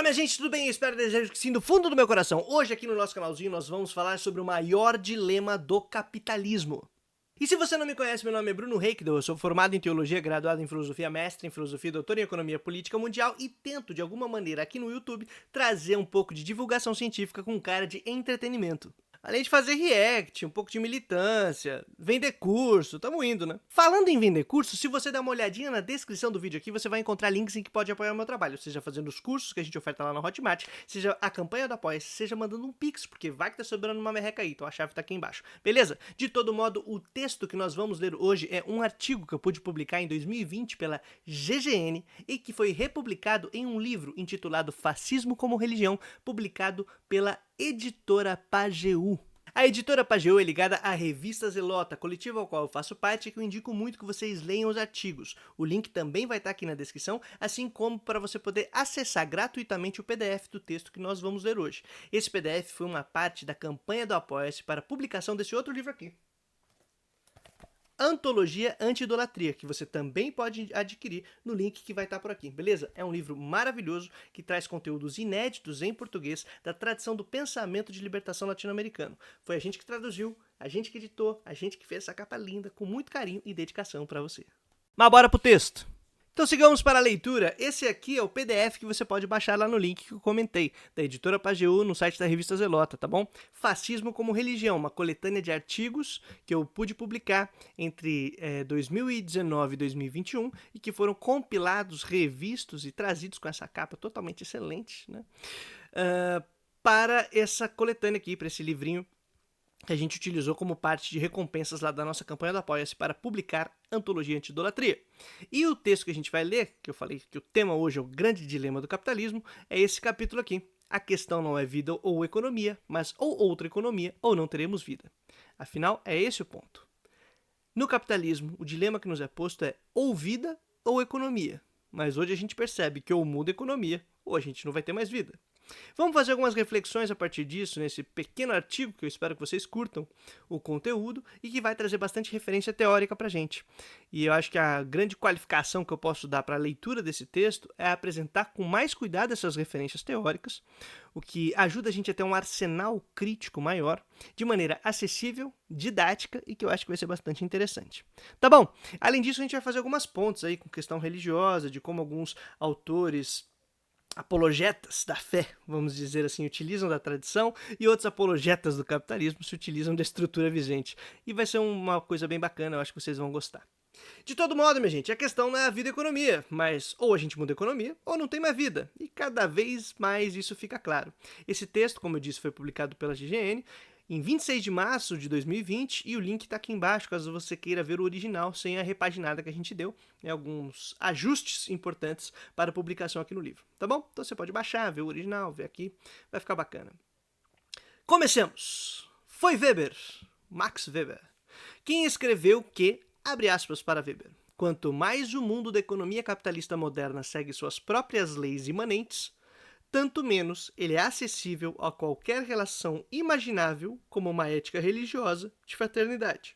minha gente, tudo bem? Eu espero e desejo que sim, do fundo do meu coração. Hoje aqui no nosso canalzinho nós vamos falar sobre o maior dilema do capitalismo. E se você não me conhece, meu nome é Bruno Reikdel, eu sou formado em Teologia, graduado em Filosofia, mestre em Filosofia, doutor em Economia Política Mundial e tento, de alguma maneira, aqui no YouTube, trazer um pouco de divulgação científica com cara de entretenimento. Além de fazer react, um pouco de militância, vender curso, tamo indo, né? Falando em vender curso, se você der uma olhadinha na descrição do vídeo aqui, você vai encontrar links em que pode apoiar o meu trabalho, seja fazendo os cursos que a gente oferta lá na Hotmart, seja a campanha do Apoia-se, seja mandando um pix, porque vai que tá sobrando uma merreca aí, então a chave tá aqui embaixo. Beleza? De todo modo, o texto que nós vamos ler hoje é um artigo que eu pude publicar em 2020 pela GGN e que foi republicado em um livro intitulado Fascismo como Religião, publicado pela editora Pajeú. A editora Pajeú é ligada à revista Zelota, coletiva ao qual eu faço parte e que eu indico muito que vocês leiam os artigos. O link também vai estar aqui na descrição, assim como para você poder acessar gratuitamente o PDF do texto que nós vamos ler hoje. Esse PDF foi uma parte da campanha do Apoia-se para a publicação desse outro livro aqui. Antologia Anti-Idolatria, que você também pode adquirir no link que vai estar por aqui, beleza? É um livro maravilhoso que traz conteúdos inéditos em português da tradição do pensamento de libertação latino-americano. Foi a gente que traduziu, a gente que editou, a gente que fez essa capa linda com muito carinho e dedicação para você. Mas bora pro texto! Então sigamos para a leitura. Esse aqui é o PDF que você pode baixar lá no link que eu comentei, da editora Pajeú, no site da revista Zelota, tá bom? Fascismo como Religião, uma coletânea de artigos que eu pude publicar entre 2019 e 2021 e que foram compilados, revistos e trazidos com essa capa totalmente excelente, né? Para essa coletânea aqui, para esse livrinho que a gente utilizou como parte de recompensas lá da nossa campanha do Apoia-se para publicar Antologia Anti-Idolatria. E o texto que a gente vai ler, que eu falei que o tema hoje é o grande dilema do capitalismo, é esse capítulo aqui. A questão não é vida ou economia, mas ou outra economia ou não teremos vida. Afinal, é esse o ponto. No capitalismo, o dilema que nos é posto é ou vida ou economia. Mas hoje a gente percebe que ou muda a economia ou a gente não vai ter mais vida. Vamos fazer algumas reflexões a partir disso, nesse pequeno artigo, que eu espero que vocês curtam o conteúdo e que vai trazer bastante referência teórica para a gente. E eu acho que a grande qualificação que eu posso dar para a leitura desse texto é apresentar com mais cuidado essas referências teóricas, o que ajuda a gente a ter um arsenal crítico maior, de maneira acessível, didática e que eu acho que vai ser bastante interessante. Tá bom? Além disso, a gente vai fazer algumas pontes aí com questão religiosa, de como alguns autores apologetas da fé, vamos dizer assim, utilizam da tradição e outros apologetas do capitalismo se utilizam da estrutura vigente. E vai ser uma coisa bem bacana, eu acho que vocês vão gostar. De todo modo, minha gente, a questão não é a vida e a economia, mas ou a gente muda a economia ou não tem mais vida. E cada vez mais isso fica claro. Esse texto, como eu disse, foi publicado pela GGN em 26 de março de 2020 e o link está aqui embaixo caso você queira ver o original sem a repaginada que a gente deu, alguns ajustes importantes para a publicação aqui no livro, tá bom? Então você pode baixar, ver o original, ver aqui, vai ficar bacana. Comecemos! Foi Weber, Max Weber, quem escreveu que, abre aspas para Weber, quanto mais o mundo da economia capitalista moderna segue suas próprias leis imanentes, tanto menos ele é acessível a qualquer relação imaginável como uma ética religiosa de fraternidade.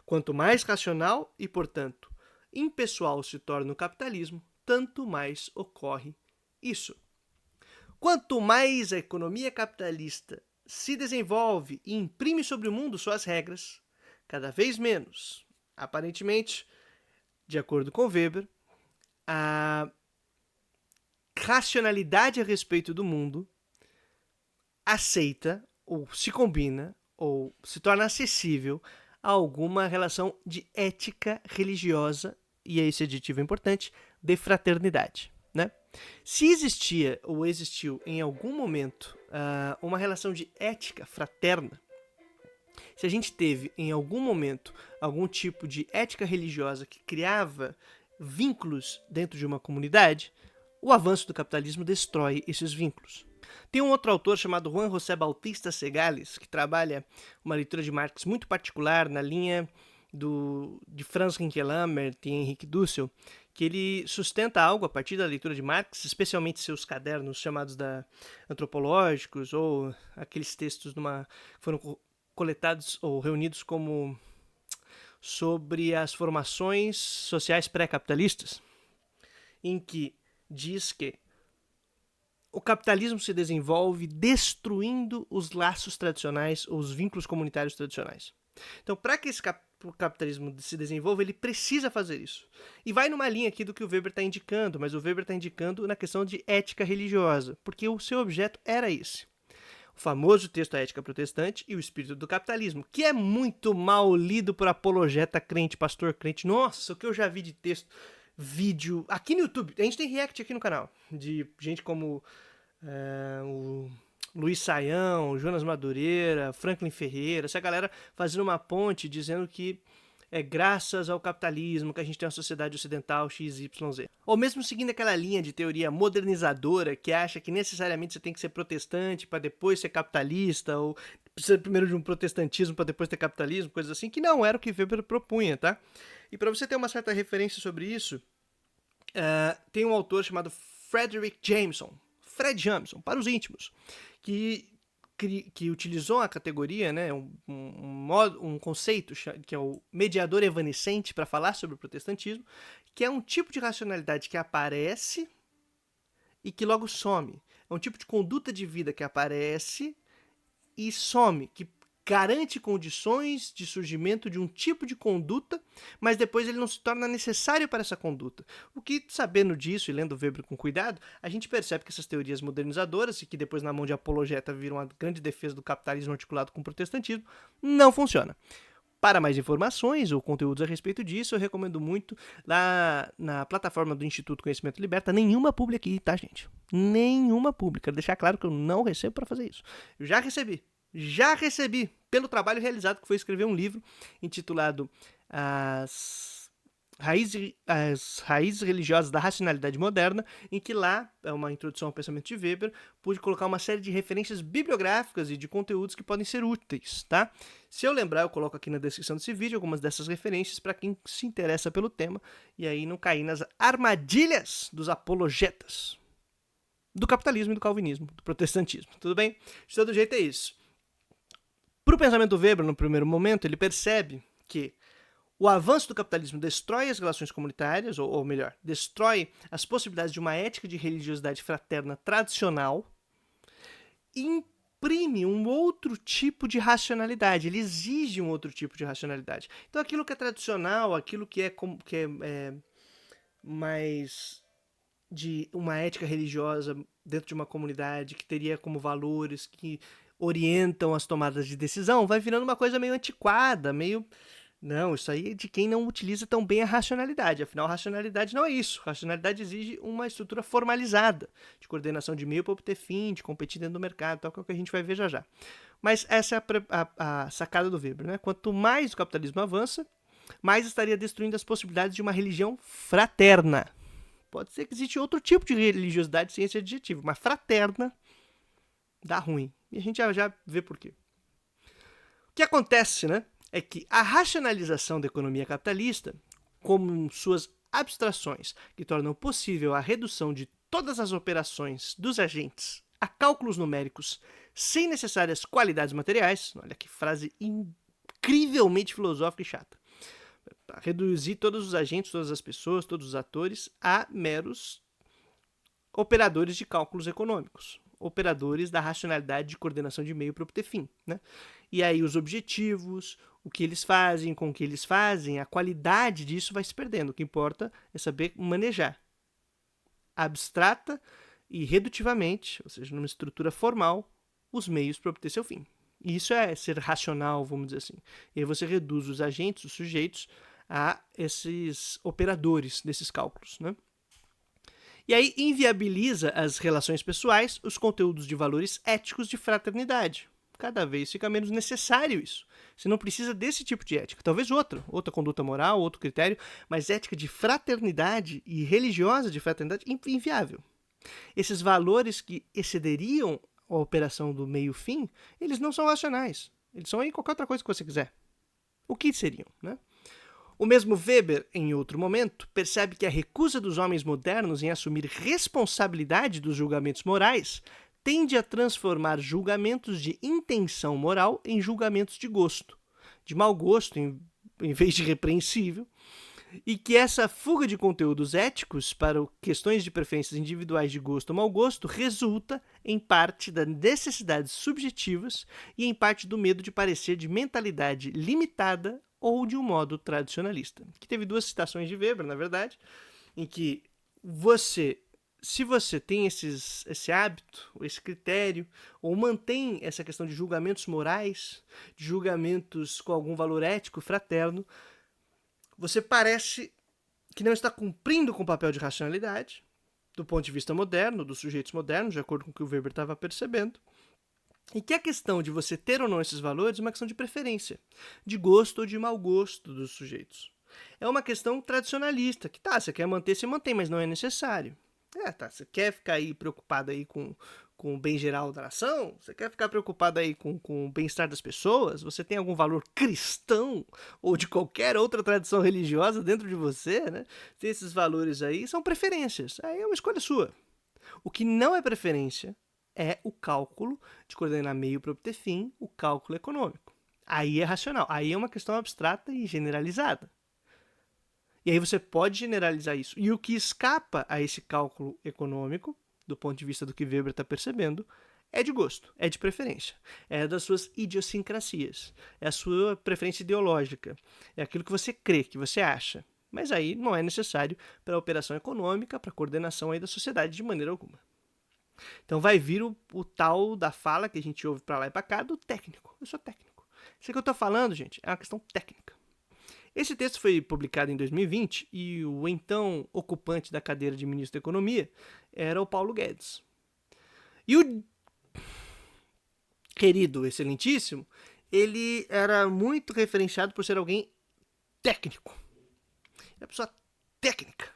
Quanto mais racional e, portanto, impessoal se torna o capitalismo, tanto mais ocorre isso. Quanto mais a economia capitalista se desenvolve e imprime sobre o mundo suas regras, cada vez menos, aparentemente, de acordo com Weber, a racionalidade a respeito do mundo aceita, ou se combina, ou se torna acessível a alguma relação de ética religiosa, e esse adjetivo é importante, de fraternidade. Né? Se existia ou existiu em algum momento uma relação de ética fraterna, se a gente teve em algum momento algum tipo de ética religiosa que criava vínculos dentro de uma comunidade, o avanço do capitalismo destrói esses vínculos. Tem um outro autor chamado Juan José Bautista Segales, que trabalha uma leitura de Marx muito particular na linha de Franz Rinkelhammer e Henrique Dussel, que ele sustenta algo a partir da leitura de Marx, especialmente seus cadernos chamados antropológicos, ou aqueles textos que foram coletados ou reunidos como sobre as formações sociais pré-capitalistas, em que diz que o capitalismo se desenvolve destruindo os laços tradicionais, ou os vínculos comunitários tradicionais. Então, para que o capitalismo se desenvolva, ele precisa fazer isso. E vai numa linha aqui do que o Weber está indicando, mas o Weber está indicando na questão de ética religiosa, porque o seu objeto era esse. O famoso texto A Ética Protestante e o Espírito do Capitalismo, que é muito mal lido por apologeta crente, pastor crente. Nossa, o que eu já vi de texto, vídeo, aqui no YouTube, a gente tem react aqui no canal, de gente como o Luiz Saião, Jonas Madureira, Franklin Ferreira, essa galera fazendo uma ponte dizendo que é graças ao capitalismo que a gente tem uma sociedade ocidental XYZ. Ou mesmo seguindo aquela linha de teoria modernizadora que acha que necessariamente você tem que ser protestante para depois ser capitalista, ou precisa primeiro de um protestantismo para depois ter capitalismo, coisas assim, que não era o que Weber propunha, tá? E para você ter uma certa referência sobre isso, tem um autor chamado Frederick Jameson, Fred Jameson, para os íntimos, que utilizou a categoria, né, um conceito que é o mediador evanescente para falar sobre o protestantismo, que é um tipo de racionalidade que aparece e que logo some. É um tipo de conduta de vida que aparece e some, que garante condições de surgimento de um tipo de conduta, mas depois ele não se torna necessário para essa conduta. O que, sabendo disso e lendo Weber com cuidado, a gente percebe que essas teorias modernizadoras, e que depois na mão de apologeta viram a grande defesa do capitalismo articulado com o protestantismo, não funciona. Para mais informações ou conteúdos a respeito disso, eu recomendo muito lá na plataforma do Instituto Conhecimento Liberta, nenhuma pública aqui, tá, gente? Nenhuma pública. Quero deixar claro que eu não recebo para fazer isso. Eu já recebi pelo trabalho realizado, que foi escrever um livro intitulado As Raízes Religiosas da Racionalidade Moderna, em que lá, é uma introdução ao pensamento de Weber, pude colocar uma série de referências bibliográficas e de conteúdos que podem ser úteis, tá? Se eu lembrar, eu coloco aqui na descrição desse vídeo algumas dessas referências para quem se interessa pelo tema e aí não cair nas armadilhas dos apologetas do capitalismo e do calvinismo, do protestantismo, tudo bem? De todo jeito é isso. Para o pensamento do Weber, no primeiro momento, ele percebe que o avanço do capitalismo destrói as relações comunitárias, ou melhor, destrói as possibilidades de uma ética de religiosidade fraterna tradicional e imprime um outro tipo de racionalidade, ele exige um outro tipo de racionalidade. Então aquilo que é tradicional, aquilo que é mais de uma ética religiosa dentro de uma comunidade, que teria como valores que orientam as tomadas de decisão, vai virando uma coisa meio antiquada, meio... Não, isso aí é de quem não utiliza tão bem a racionalidade. Afinal, a racionalidade não é isso. A racionalidade exige uma estrutura formalizada, de coordenação de meio para obter fim, de competir dentro do mercado, tal, que é o que a gente vai ver já já. Mas essa é a sacada do Weber, né? Quanto mais o capitalismo avança, mais estaria destruindo as possibilidades de uma religião fraterna. Pode ser que existe outro tipo de religiosidade sem esse adjetivo, mas fraterna dá ruim. E a gente já vê por quê. O que acontece, né, é que a racionalização da economia capitalista, como suas abstrações que tornam possível a redução de todas as operações dos agentes a cálculos numéricos sem necessárias qualidades materiais, olha que frase incrivelmente filosófica e chata, reduzir todos os agentes, todas as pessoas, todos os atores a meros operadores de cálculos econômicos, operadores da racionalidade de coordenação de meio para obter fim, né? E aí os objetivos, o que eles fazem, com o que eles fazem, a qualidade disso vai se perdendo. O que importa é saber manejar abstrata e redutivamente, ou seja, numa estrutura formal, os meios para obter seu fim. E isso é ser racional, vamos dizer assim. E aí você reduz os agentes, os sujeitos, a esses operadores desses cálculos, né? E aí inviabiliza as relações pessoais, os conteúdos de valores éticos de fraternidade. Cada vez fica menos necessário isso. Você não precisa desse tipo de ética. Talvez outra conduta moral, outro critério, mas ética de fraternidade e religiosa de fraternidade, inviável. Esses valores que excederiam a operação do meio-fim, eles não são racionais. Eles são aí qualquer outra coisa que você quiser. O que seriam, né? O mesmo Weber, em outro momento, percebe que a recusa dos homens modernos em assumir responsabilidade dos julgamentos morais tende a transformar julgamentos de intenção moral em julgamentos de gosto, de mau gosto, em vez de repreensível, e que essa fuga de conteúdos éticos para questões de preferências individuais de gosto ou mau gosto resulta, em parte, das necessidades subjetivas e, em parte, do medo de parecer de mentalidade limitada ou de um modo tradicionalista. Que teve 2 citações de Weber, na verdade, em que se você tem esse hábito, esse critério, ou mantém essa questão de julgamentos morais, de julgamentos com algum valor ético fraterno, você parece que não está cumprindo com o papel de racionalidade, do ponto de vista moderno, dos sujeitos modernos, de acordo com o que o Weber estava percebendo, e que a questão de você ter ou não esses valores é uma questão de preferência, de gosto ou de mau gosto dos sujeitos. É uma questão tradicionalista, que você quer manter, você mantém, mas não é necessário. Você quer ficar aí preocupado aí com o bem geral da nação? Você quer ficar preocupado aí com o bem-estar das pessoas? Você tem algum valor cristão ou de qualquer outra tradição religiosa dentro de você, né? Tem esses valores aí, são preferências. Aí é uma escolha sua. O que não é preferência é o cálculo de coordenar meio para obter fim, o cálculo econômico. Aí é racional. Aí é uma questão abstrata e generalizada. E aí você pode generalizar isso. E o que escapa a esse cálculo econômico, do ponto de vista do que Weber está percebendo, é de gosto, é de preferência. É das suas idiosincrasias. É a sua preferência ideológica. É aquilo que você crê, que você acha. Mas aí não é necessário para a operação econômica, para a coordenação aí da sociedade de maneira alguma. Então vai vir o tal da fala que a gente ouve para lá e para cá do técnico. Eu sou técnico. Isso que eu estou falando, gente, é uma questão técnica. Esse texto foi publicado em 2020 e o então ocupante da cadeira de ministro da Economia era o Paulo Guedes. E o querido, excelentíssimo, ele era muito referenciado por ser alguém técnico. Uma pessoa técnica.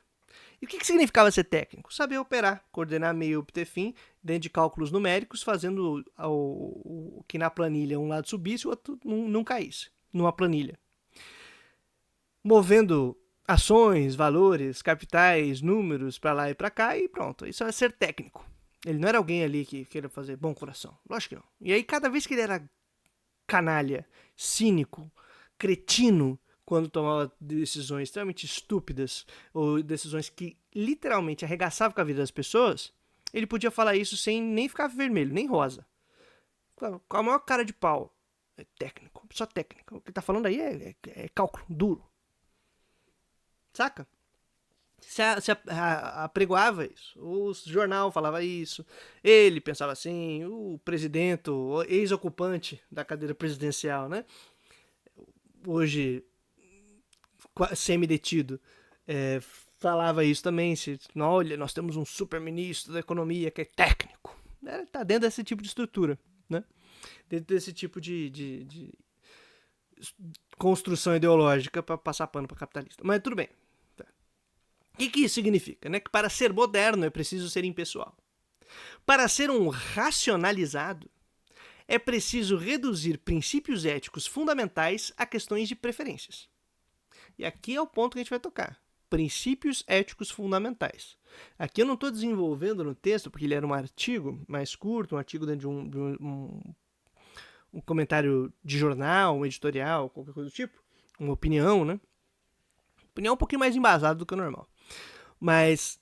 E o que significava ser técnico? Saber operar, coordenar meio obter fim, dentro de cálculos numéricos, fazendo o que na planilha um lado subisse e o outro não caísse, numa planilha. Movendo ações, valores, capitais, números para lá e para cá e pronto. Isso é ser técnico. Ele não era alguém ali que queria fazer bom coração. Lógico que não. E aí cada vez que ele era canalha, cínico, cretino, quando tomava decisões extremamente estúpidas ou decisões que literalmente arregaçavam com a vida das pessoas, ele podia falar isso sem nem ficar vermelho, nem rosa. Com a maior cara de pau. É técnico, só técnica. O que ele tá falando aí é cálculo duro. Saca? Se apregoava isso. O jornal falava isso. Ele pensava assim. O presidente, o ex-ocupante da cadeira presidencial, né? Hoje semi-detido, falava isso também. Olha, nós temos um super-ministro da economia que é técnico. Tá dentro desse tipo de estrutura, né? Dentro desse tipo de construção ideológica para passar pano para capitalista. Mas tudo bem. Tá. O que isso significa? Né? Que para ser moderno é preciso ser impessoal. Para ser um racionalizado, é preciso reduzir princípios éticos fundamentais a questões de preferências. E aqui é o ponto que a gente vai tocar. Princípios éticos fundamentais. Aqui eu não estou desenvolvendo no texto, porque ele era um artigo mais curto, um artigo dentro de um comentário de jornal, um editorial, qualquer coisa do tipo, uma opinião, né? Opinião um pouquinho mais embasada do que o normal. Mas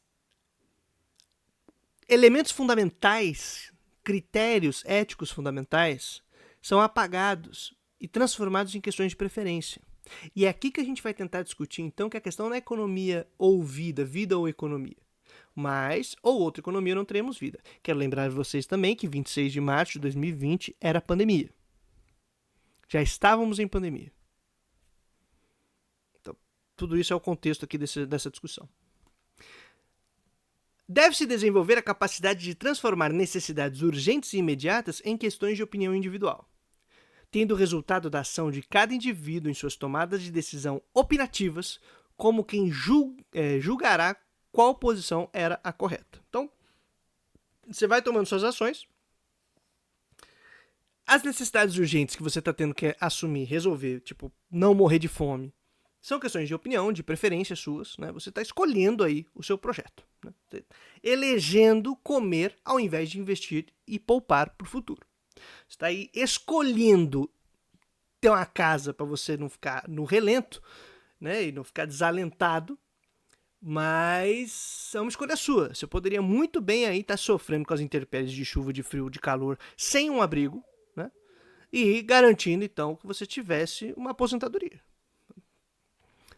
elementos fundamentais, critérios éticos fundamentais, são apagados e transformados em questões de preferência. E é aqui que a gente vai tentar discutir, então, que a questão não é economia ou vida ou economia. Mas, ou outra economia, não teremos vida. Quero lembrar vocês também que 26 de março de 2020 era pandemia. Já estávamos em pandemia. Então, tudo isso é o contexto aqui dessa discussão. Deve-se desenvolver a capacidade de transformar necessidades urgentes e imediatas em questões de opinião individual, tendo o resultado da ação de cada indivíduo em suas tomadas de decisão opinativas como quem julgará qual posição era a correta. Então, você vai tomando suas ações. As necessidades urgentes que você está tendo que assumir, resolver, tipo, não morrer de fome, são questões de opinião, de preferência suas, né? Você está escolhendo aí o seu projeto, né? Elegendo comer ao invés de investir e poupar para o futuro. Você está aí escolhendo ter uma casa para você não ficar no relento, né, e não ficar desalentado, mas é uma escolha sua. Você poderia muito bem aí estar sofrendo com as intempéries de chuva, de frio, de calor, sem um abrigo, né, e garantindo então que você tivesse uma aposentadoria.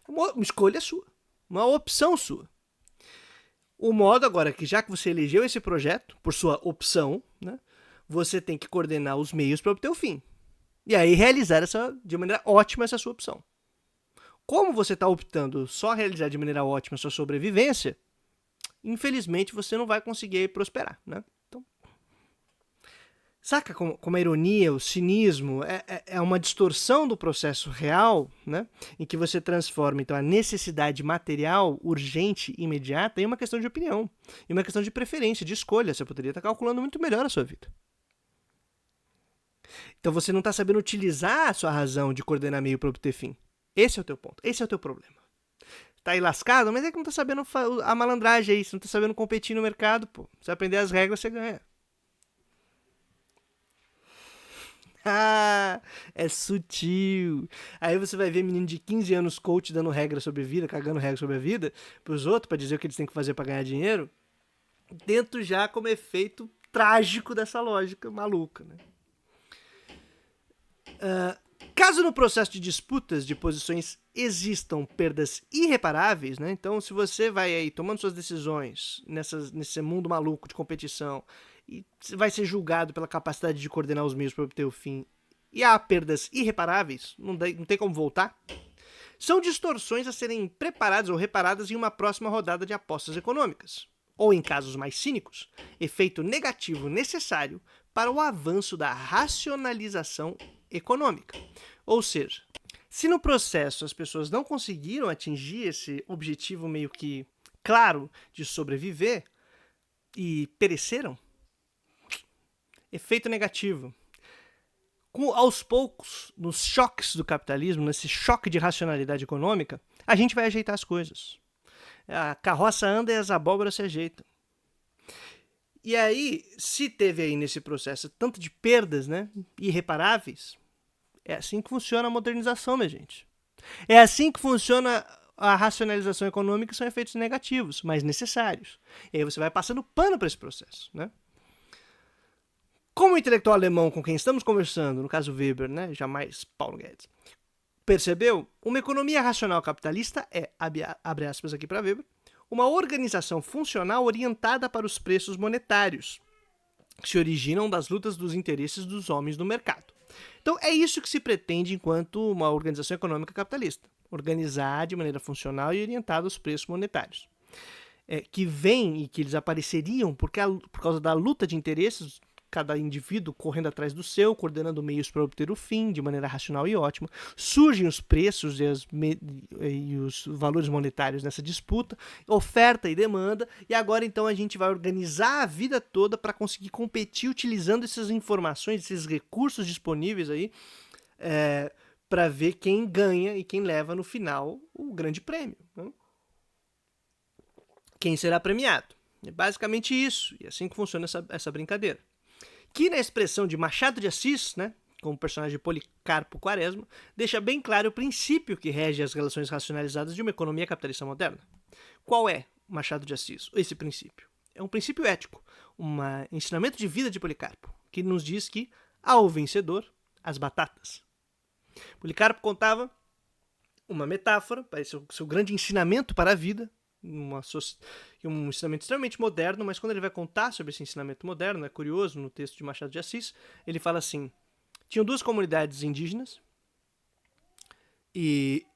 Uma escolha sua, uma opção sua. O modo agora é que, já que você elegeu esse projeto por sua opção, né, você tem que coordenar os meios para obter o fim. E aí realizar de maneira ótima essa sua opção. Como você está optando só realizar de maneira ótima a sua sobrevivência, infelizmente você não vai conseguir prosperar, né? Então, saca como a ironia, o cinismo é uma distorção do processo real, né? Em que você transforma então a necessidade material, urgente, imediata, em uma questão de opinião, em uma questão de preferência, de escolha. Você poderia estar calculando muito melhor a sua vida. Então você não está sabendo utilizar a sua razão de coordenar meio para obter fim. Esse é o teu ponto, esse é o teu problema. Tá aí lascado, mas é que não tá sabendo a malandragem aí, você não tá sabendo competir no mercado, pô. Você aprender as regras, você ganha. Ah, é sutil. Aí você vai ver menino de 15 anos coach dando regra sobre a vida, cagando regra sobre a vida pros outros, pra dizer o que eles têm que fazer pra ganhar dinheiro, dentro já como efeito trágico dessa lógica maluca, né? Caso no processo de disputas de posições existam perdas irreparáveis, né? Então, se você vai aí tomando suas decisões nesse mundo maluco de competição e vai ser julgado pela capacidade de coordenar os meios para obter o fim, e há perdas irreparáveis, não tem como voltar, são distorções a serem preparadas ou reparadas em uma próxima rodada de apostas econômicas. Ou, em casos mais cínicos, efeito negativo necessário para o avanço da racionalização econômica. Ou seja, se no processo as pessoas não conseguiram atingir esse objetivo meio que claro de sobreviver e pereceram, efeito negativo. Aos poucos, nos choques do capitalismo, nesse choque de racionalidade econômica, a gente vai ajeitar as coisas. A carroça anda e as abóboras se ajeitam. E aí, se teve aí nesse processo tanto de perdas, né, irreparáveis, é assim que funciona a modernização, minha gente. É assim que funciona a racionalização econômica, são efeitos negativos, mas necessários. E aí você vai passando pano para esse processo, né? Como o intelectual alemão com quem estamos conversando, no caso Weber, né, jamais Paulo Guedes, percebeu, uma economia racional capitalista é, abre aspas aqui para Weber, uma organização funcional orientada para os preços monetários, que se originam das lutas dos interesses dos homens no mercado. Então é isso que se pretende enquanto uma organização econômica capitalista, organizar de maneira funcional e orientada aos preços monetários. Que vem e que eles apareceriam por causa da luta de interesses, cada indivíduo correndo atrás do seu, coordenando meios para obter o fim de maneira racional e ótima. Surgem os preços e os valores monetários nessa disputa, oferta e demanda, e agora então a gente vai organizar a vida toda para conseguir competir utilizando essas informações, esses recursos disponíveis aí, para ver quem ganha e quem leva no final o grande prêmio, né? Quem será premiado. É basicamente isso, e é assim que funciona essa brincadeira. Que na expressão de Machado de Assis, né, como personagem Policarpo Quaresma, deixa bem claro o princípio que rege as relações racionalizadas de uma economia capitalista moderna. Qual é, Machado de Assis, esse princípio? É um princípio ético, um ensinamento de vida de Policarpo, que nos diz que, ao vencedor, as batatas. Policarpo contava uma metáfora, parece o seu grande ensinamento para a vida, um ensinamento extremamente moderno, mas quando ele vai contar sobre esse ensinamento moderno, é curioso, no texto de Machado de Assis, ele fala assim, tinham duas comunidades indígenas e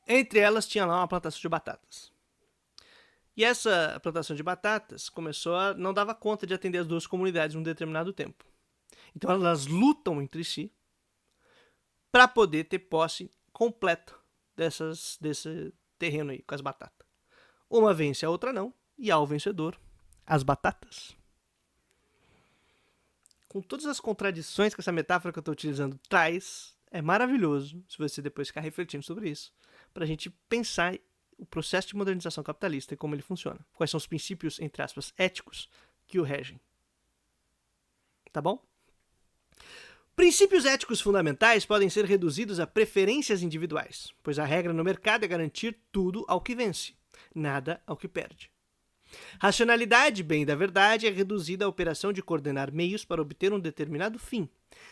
entre elas tinha lá uma plantação de batatas. E essa plantação de batatas começou a não dava conta de atender as duas comunidades num determinado tempo. Então elas lutam entre si para poder ter posse completa desse terreno aí com as batatas. Uma vence, a outra não, e ao vencedor, as batatas. Com todas as contradições que essa metáfora que eu estou utilizando traz, é maravilhoso, se você depois ficar refletindo sobre isso, para a gente pensar o processo de modernização capitalista e como ele funciona. Quais são os princípios, entre aspas, éticos que o regem. Tá bom? Princípios éticos fundamentais podem ser reduzidos a preferências individuais, pois a regra no mercado é garantir tudo ao que vence, nada ao que perde. Racionalidade, bem da verdade, é reduzida à operação de coordenar meios para obter um determinado fim,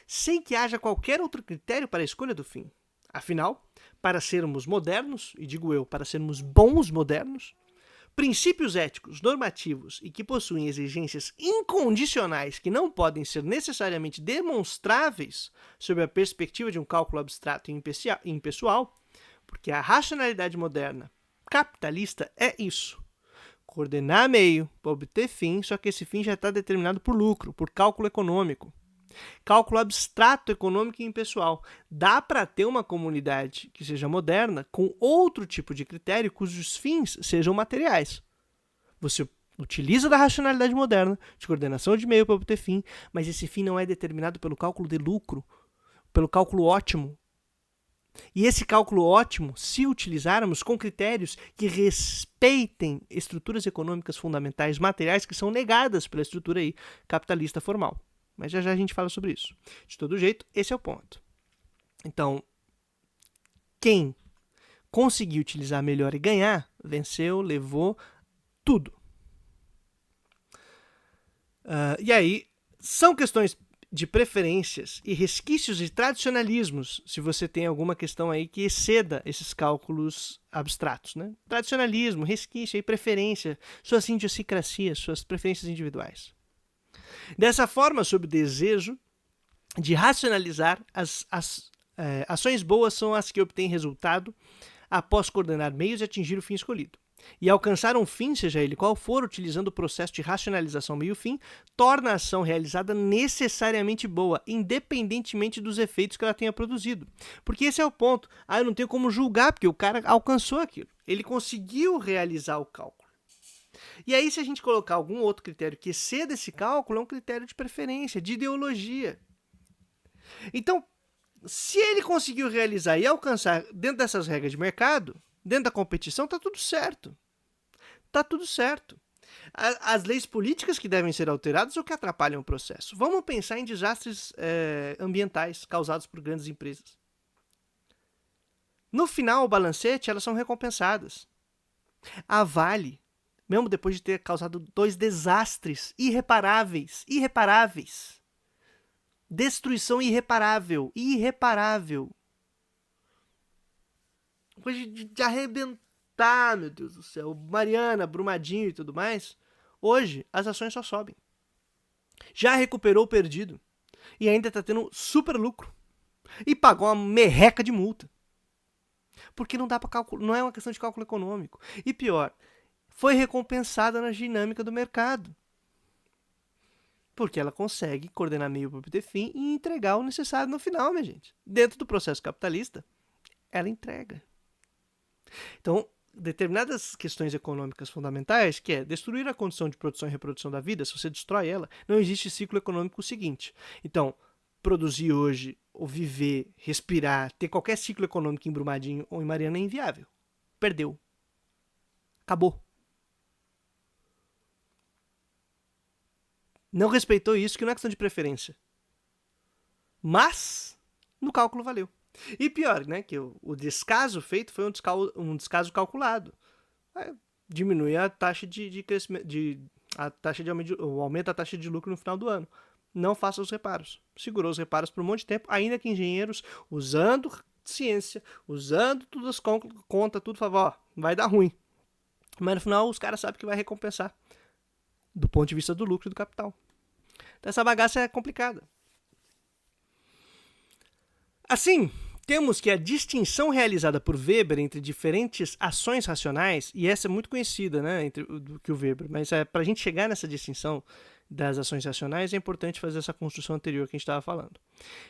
sem que haja qualquer outro critério para a escolha do fim. Afinal, para sermos modernos, e digo eu, para sermos bons modernos, princípios éticos, normativos e que possuem exigências incondicionais que não podem ser necessariamente demonstráveis sob a perspectiva de um cálculo abstrato e impessoal, porque a racionalidade moderna capitalista é isso. Coordenar meio para obter fim, só que esse fim já está determinado por lucro, por cálculo econômico. Cálculo abstrato, econômico e impessoal. Dá para ter uma comunidade que seja moderna com outro tipo de critério cujos fins sejam materiais. Você utiliza da racionalidade moderna, de coordenação de meio para obter fim, mas esse fim não é determinado pelo cálculo de lucro, pelo cálculo ótimo. E esse cálculo ótimo, se utilizarmos com critérios que respeitem estruturas econômicas fundamentais materiais que são negadas pela estrutura aí capitalista formal. Mas já já a gente fala sobre isso. De todo jeito, esse é o ponto. Então, quem conseguir utilizar melhor e ganhar, venceu, levou tudo. E aí, são questões de preferências e resquícios de tradicionalismos, se você tem alguma questão aí que exceda esses cálculos abstratos, né? Tradicionalismo, resquício e preferência, suas idiosincrasias, suas preferências individuais. Dessa forma, sob desejo de racionalizar, as ações boas são as que obtêm resultado após coordenar meios e atingir o fim escolhido. E alcançar um fim, seja ele qual for, utilizando o processo de racionalização meio-fim, torna a ação realizada necessariamente boa, independentemente dos efeitos que ela tenha produzido. Porque esse é o ponto. Eu não tenho como julgar, porque o cara alcançou aquilo. Ele conseguiu realizar o cálculo. E aí, se a gente colocar algum outro critério que exceda esse cálculo, é um critério de preferência, de ideologia. Então, se ele conseguiu realizar e alcançar dentro dessas regras de mercado, dentro da competição, tá tudo certo. Tá tudo certo. As leis políticas que devem ser alteradas ou que atrapalham o processo. Vamos pensar em desastres ambientais causados por grandes empresas. No final, o balancete, elas são recompensadas. A Vale, mesmo depois de ter causado 2 desastres irreparáveis, destruição irreparável, coisa de arrebentar, meu Deus do céu, Mariana, Brumadinho e tudo mais, hoje as ações só sobem. Já recuperou o perdido e ainda está tendo super lucro e pagou uma merreca de multa. Porque não dá para cálculo, não é uma questão de cálculo econômico. E pior, foi recompensada na dinâmica do mercado. Porque ela consegue coordenar meio para obter fim e entregar o necessário no final, minha gente. Dentro do processo capitalista, ela entrega. Então, determinadas questões econômicas fundamentais, que é destruir a condição de produção e reprodução da vida, se você destrói ela, não existe ciclo econômico seguinte. Então, produzir hoje, ou viver, respirar, ter qualquer ciclo econômico em Brumadinho ou em Mariana é inviável. Perdeu. Acabou. Não respeitou isso, que não é questão de preferência. Mas, no cálculo valeu. E pior, né, que o descaso feito foi um descaso calculado. Diminui a taxa de crescimento, o aumento da taxa de lucro no final do ano. Não faça os reparos. Segurou os reparos por um monte de tempo, ainda que engenheiros, usando ciência, usando todas as contas, tudo, falavam, vai dar ruim. Mas no final os caras sabem que vai recompensar, do ponto de vista do lucro e do capital. Então essa bagaça é complicada. Assim, temos que a distinção realizada por Weber entre diferentes ações racionais, e essa é muito conhecida, né, do que o Weber, mas para a gente chegar nessa distinção das ações racionais, é importante fazer essa construção anterior que a gente estava falando.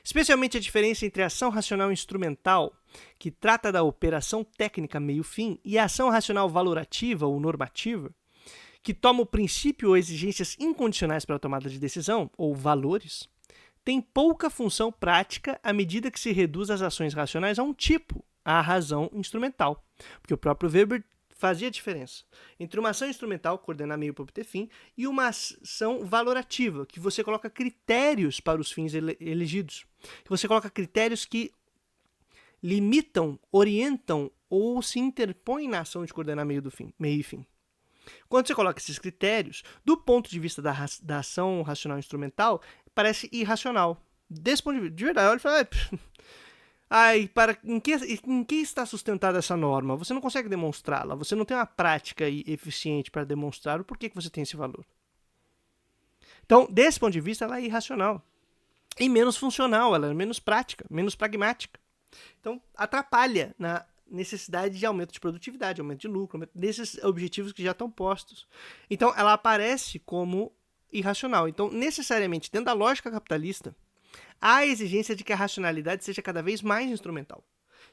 Especialmente a diferença entre a ação racional instrumental, que trata da operação técnica meio-fim, e a ação racional valorativa ou normativa, que toma o princípio ou exigências incondicionais para a tomada de decisão, ou valores, tem pouca função prática à medida que se reduz as ações racionais a um tipo, a razão instrumental. Porque o próprio Weber fazia diferença entre uma ação instrumental, coordenar meio para obter fim, e uma ação valorativa, que você coloca critérios para os fins elegidos. Que você coloca critérios que limitam, orientam ou se interpõem na ação de coordenar meio e fim. Quando você coloca esses critérios, do ponto de vista da ação racional instrumental, parece irracional. Desse ponto de vista, de verdade, olha e fala, em que está sustentada essa norma? Você não consegue demonstrá-la, você não tem uma prática eficiente para demonstrar o porquê que você tem esse valor. Então, desse ponto de vista, ela é irracional. E menos funcional, ela é menos prática, menos pragmática. Então, atrapalha na necessidade de aumento de produtividade, aumento de lucro, desses objetivos que já estão postos. Então, ela aparece como irracional. Então, necessariamente, dentro da lógica capitalista, há a exigência de que a racionalidade seja cada vez mais instrumental.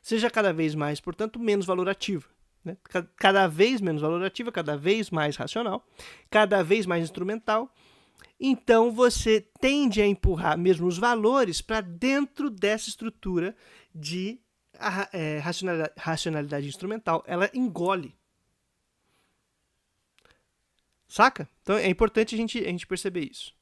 Seja cada vez mais, portanto, menos valorativa. Né? Cada vez menos valorativa, cada vez mais racional, cada vez mais instrumental. Então, você tende a empurrar mesmo os valores para dentro dessa estrutura de racionalidade instrumental. Ela engole. Saca? Então, é importante a gente perceber isso.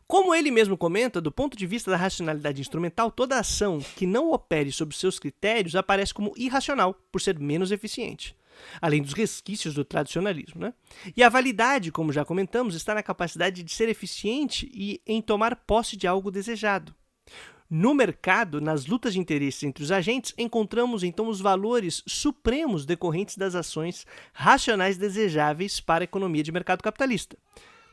Como ele mesmo comenta, do ponto de vista da racionalidade instrumental, toda ação que não opere sob seus critérios aparece como irracional, por ser menos eficiente. Além dos resquícios do tradicionalismo. Né? E a validade, como já comentamos, está na capacidade de ser eficiente e em tomar posse de algo desejado. No mercado, nas lutas de interesses entre os agentes, encontramos então os valores supremos decorrentes das ações racionais desejáveis para a economia de mercado capitalista.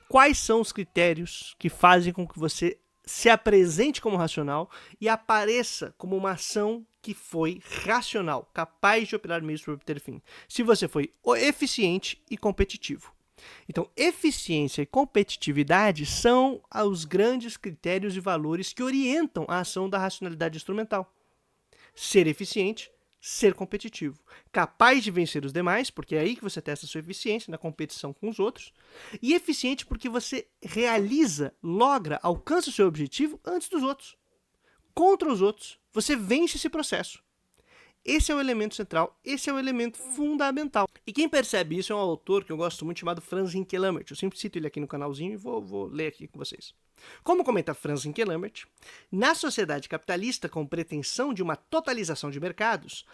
Quais são os critérios que fazem com que você se apresente como racional e apareça como uma ação que foi racional, capaz de operar meios para obter fim? Se você foi eficiente e competitivo. Então, eficiência e competitividade são os grandes critérios e valores que orientam a ação da racionalidade instrumental. Ser eficiente, ser competitivo, capaz de vencer os demais, porque é aí que você testa a sua eficiência, na competição com os outros, e eficiente porque você realiza, logra, alcança o seu objetivo antes dos outros, contra os outros, você vence esse processo. Esse é o elemento central, esse é o elemento fundamental. E quem percebe isso é um autor que eu gosto muito, chamado Franz Hinckelambert. Eu sempre cito ele aqui no canalzinho e vou ler aqui com vocês. Como comenta Franz Hinckelambert, na sociedade capitalista com pretensão de uma totalização de mercados,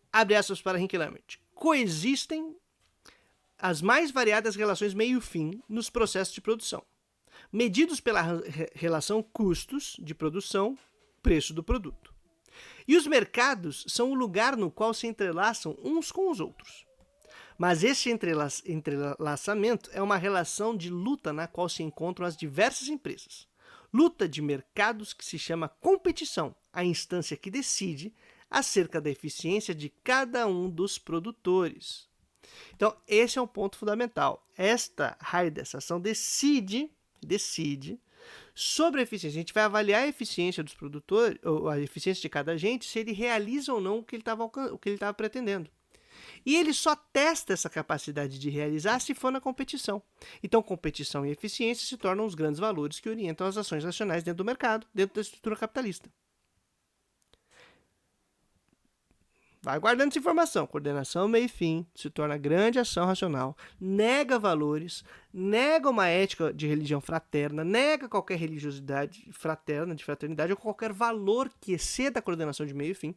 abre aspas para Hinckelambert, coexistem as mais variadas relações meio-fim nos processos de produção, medidos pela relação custos de produção, preço do produto. E os mercados são o lugar no qual se entrelaçam uns com os outros. Mas esse entrelaçamento é uma relação de luta na qual se encontram as diversas empresas. Luta de mercados que se chama competição, a instância que decide acerca da eficiência de cada um dos produtores. Então, esse é um ponto fundamental. Esta raio dessa ação decide sobre a eficiência. A gente vai avaliar a eficiência dos produtores, ou a eficiência de cada agente, se ele realiza ou não o que ele estava pretendendo. E ele só testa essa capacidade de realizar se for na competição. Então, competição e eficiência se tornam os grandes valores que orientam as ações racionais dentro do mercado, dentro da estrutura capitalista. Vai guardando essa informação. Coordenação, meio e fim, se torna grande ação racional, nega valores, nega uma ética de religião fraterna, nega qualquer religiosidade fraterna, de fraternidade, ou qualquer valor que exceda a coordenação de meio e fim.